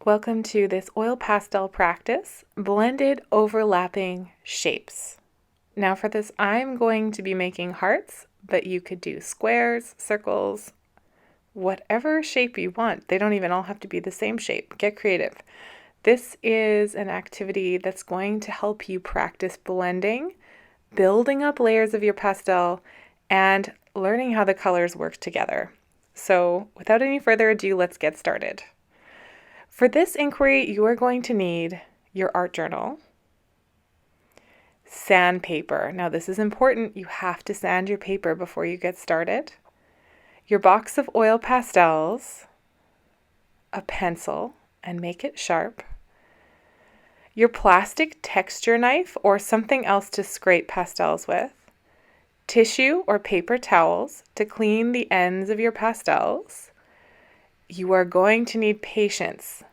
Welcome to this oil pastel practice, blended overlapping shapes. Now for this, I'm going to be making hearts, but you could do squares, circles, whatever shape you want. They don't even all have to be the same shape. Get creative. This is an activity that's going to help you practice blending, building up layers of your pastel, and learning how the colors work together. So without any further ado, let's get started. For this inquiry, you are going to need your art journal, sandpaper. Now this is important. You have to sand your paper before you get started. Your box of oil pastels, a pencil, and make it sharp. Your plastic texture knife or something else to scrape pastels with. Tissue or paper towels to clean the ends of your pastels. You are going to need patience.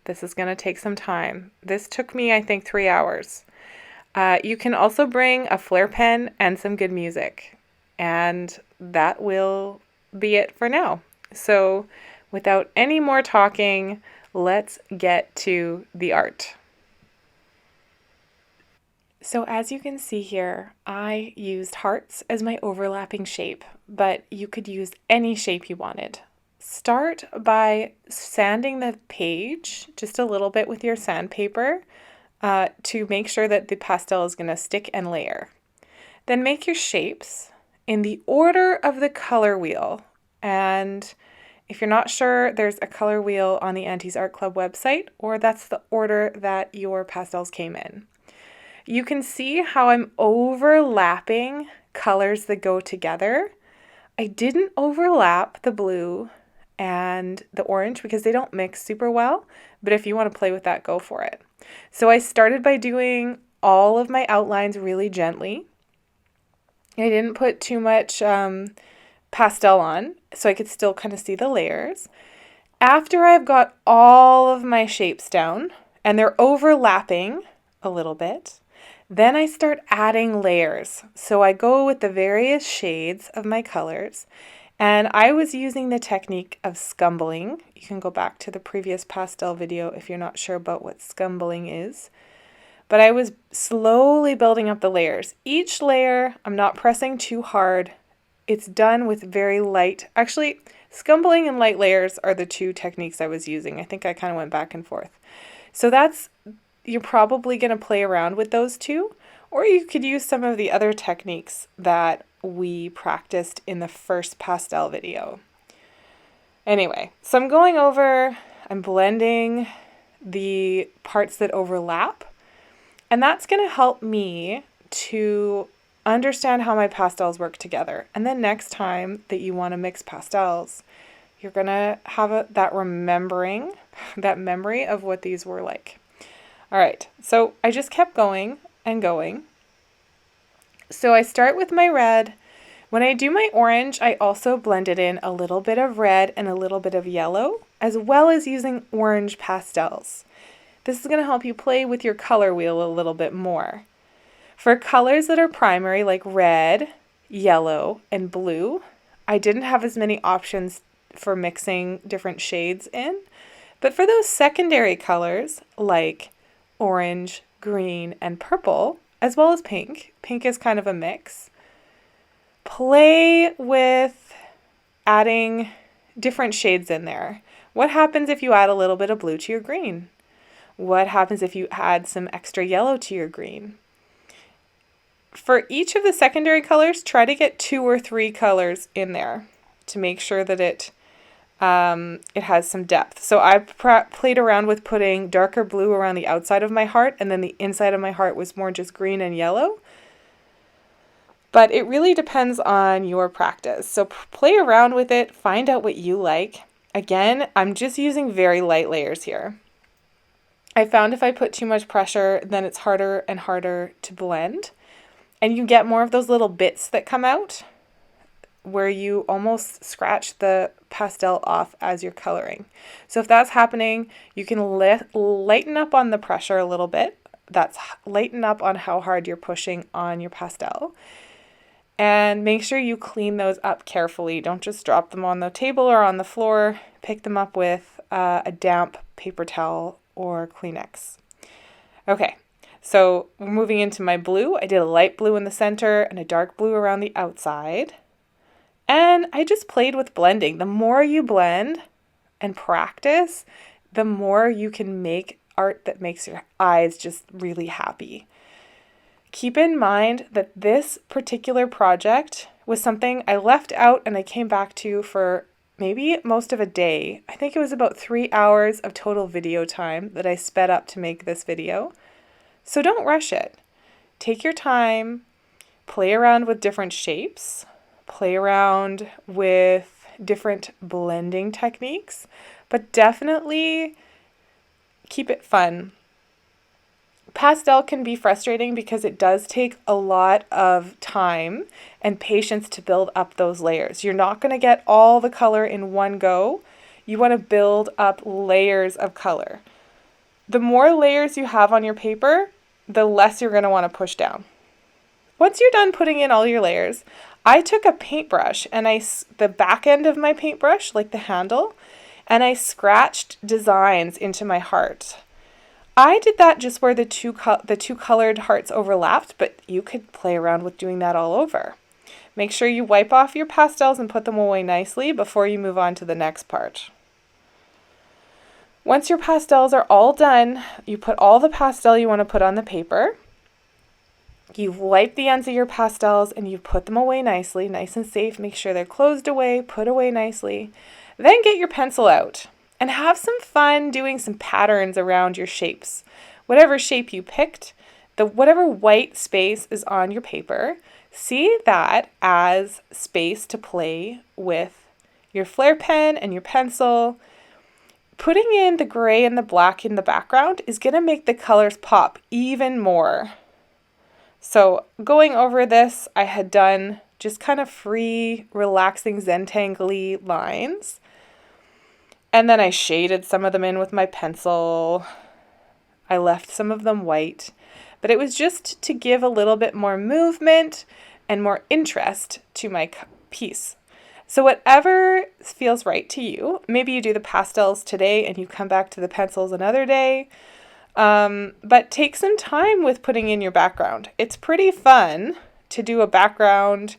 This is going to take some time. This took me, I think, 3 hours. You can also bring a Flair pen and some good music. And that will be it for now. So without any more talking, let's get to the art. So as you can see here, I used hearts as my overlapping shape, but you could use any shape you wanted. Start by sanding the page just a little bit with your sandpaper to make sure that the pastel is going to stick and layer. Then make your shapes in the order of the color wheel. And if you're not sure, there's a color wheel on the Auntie's Art Club website, or that's the order that your pastels came in. You can see how I'm overlapping colors that go together. I didn't overlap the blue and the orange because they don't mix super well, but if you want to play with that, go for it. So I started by doing all of my outlines really gently. I didn't put too much pastel on, so I could still kind of see the layers. After I've got all of my shapes down, and they're overlapping a little bit, then I start adding layers. So I go with the various shades of my colors, and I was using the technique of scumbling. You can go back to the previous pastel video if you're not sure about what scumbling is. But I was slowly building up the layers. Each layer, I'm not pressing too hard. It's done with very light. Actually, scumbling and light layers are the two techniques I was using. I think I kind of went back and forth. So you're probably going to play around with those two, or you could use some of the other techniques that we practiced in the first pastel video. Anyway, so I'm blending the parts that overlap, and that's going to help me to understand how my pastels work together. And then next time that you want to mix pastels, you're going to have that memory of what these were like. All right, so I just kept going and going. So I start with my red. When I do my orange, I also blended in a little bit of red and a little bit of yellow, as well as using orange pastels. This is going to help you play with your color wheel a little bit more. For colors that are primary, like red, yellow, and blue, I didn't have as many options for mixing different shades in. But for those secondary colors, like orange, green, and purple, as well as pink is kind of a mix, play with adding different shades in there. What happens if you add a little bit of blue to your green? What happens if you add some extra yellow to your green? For each of the secondary colors, try to get 2 or 3 colors in there to make sure that it has some depth. So I played around with putting darker blue around the outside of my heart, and then the inside of my heart was more just green and yellow. But it really depends on your practice. So play around with it, find out what you like. Again, I'm just using very light layers here. I found if I put too much pressure, then it's harder and harder to blend. And you get more of those little bits that come out where you almost scratch the pastel off as you're coloring. So if that's happening, you can lighten up on the pressure a little bit. That's lighten up on how hard you're pushing on your pastel. And make sure you clean those up carefully. Don't just drop them on the table or on the floor. Pick them up with a damp paper towel or Kleenex. Okay, so we're moving into my blue. I did a light blue in the center and a dark blue around the outside. And I just played with blending. The more you blend and practice, the more you can make art that makes your eyes just really happy. Keep in mind that this particular project was something I left out and I came back to for maybe most of a day. I think it was about 3 hours of total video time that I sped up to make this video. So don't rush it. Take your time, play around with different shapes, play around with different blending techniques, but definitely keep it fun. Pastel can be frustrating because it does take a lot of time and patience to build up those layers. You're not going to get all the color in one go. You want to build up layers of color. The more layers you have on your paper, the less you're going to want to push down. Once you're done putting in all your layers, I took a paintbrush and the back end of my paintbrush, like the handle, and I scratched designs into my heart. I did that just where the two colored hearts overlapped, but you could play around with doing that all over. Make sure you wipe off your pastels and put them away nicely before you move on to the next part. Once your pastels are all done, you put all the pastel you want to put on the paper. You've wiped the ends of your pastels and you put them away nicely, nice and safe. Make sure they're closed away, put away nicely. Then get your pencil out and have some fun doing some patterns around your shapes. Whatever shape you picked, whatever white space is on your paper, see that as space to play with your Flair pen and your pencil. Putting in the gray and the black in the background is going to make the colors pop even more. So going over this, I had done just kind of free, relaxing, Zentangle-y lines. And then I shaded some of them in with my pencil. I left some of them white. But it was just to give a little bit more movement and more interest to my piece. So whatever feels right to you, maybe you do the pastels today and you come back to the pencils another day. But take some time with putting in your background. It's pretty fun to do a background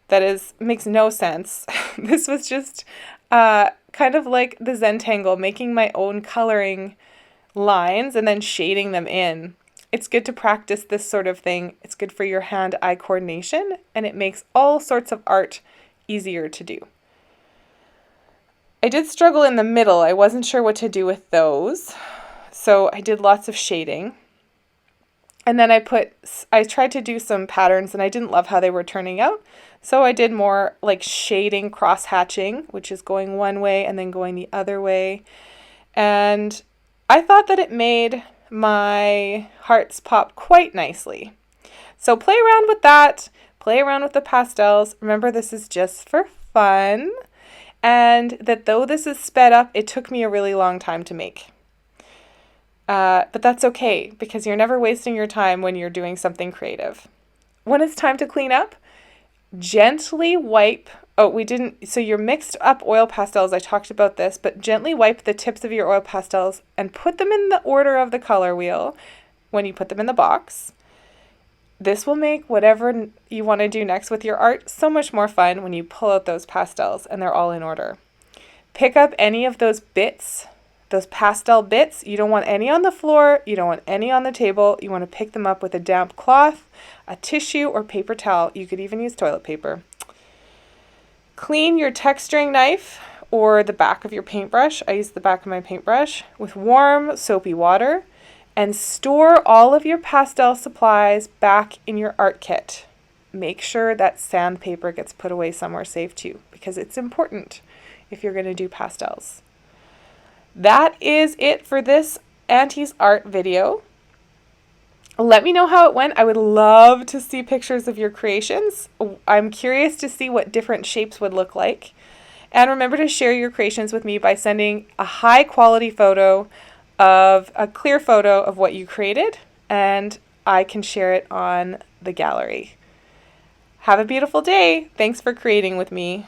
that makes no sense. This was just kind of like the Zentangle, making my own coloring lines and then shading them in. It's good to practice this sort of thing. It's good for your hand-eye coordination, and it makes all sorts of art easier to do. I did struggle in the middle. I wasn't sure what to do with those. So I did lots of shading. And then I tried to do some patterns and I didn't love how they were turning out. So I did more like shading, cross-hatching, which is going one way and then going the other way. And I thought that it made my hearts pop quite nicely. So play around with that. Play around with the pastels. Remember, this is just for fun. And that though this is sped up, it took me a really long time to make. But that's okay, because you're never wasting your time when you're doing something creative. When it's time to clean up, gently wipe. So your mixed up oil pastels, I talked about this, but gently wipe the tips of your oil pastels and put them in the order of the color wheel when you put them in the box. This will make whatever you want to do next with your art so much more fun when you pull out those pastels and they're all in order. Pick up any of those bits. Those pastel bits, you don't want any on the floor, you don't want any on the table. You want to pick them up with a damp cloth, a tissue, or paper towel. You could even use toilet paper. Clean your texturing knife or the back of your paintbrush. I use the back of my paintbrush with warm, soapy water, and store all of your pastel supplies back in your art kit. Make sure that sandpaper gets put away somewhere safe too, because it's important if you're going to do pastels. That is it for this Auntie's Art video. Let me know how it went. I would love to see pictures of your creations. I'm curious to see what different shapes would look like. And remember to share your creations with me by sending a high quality photo of a clear photo of what you created, and I can share it on the gallery. Have a beautiful day. Thanks for creating with me.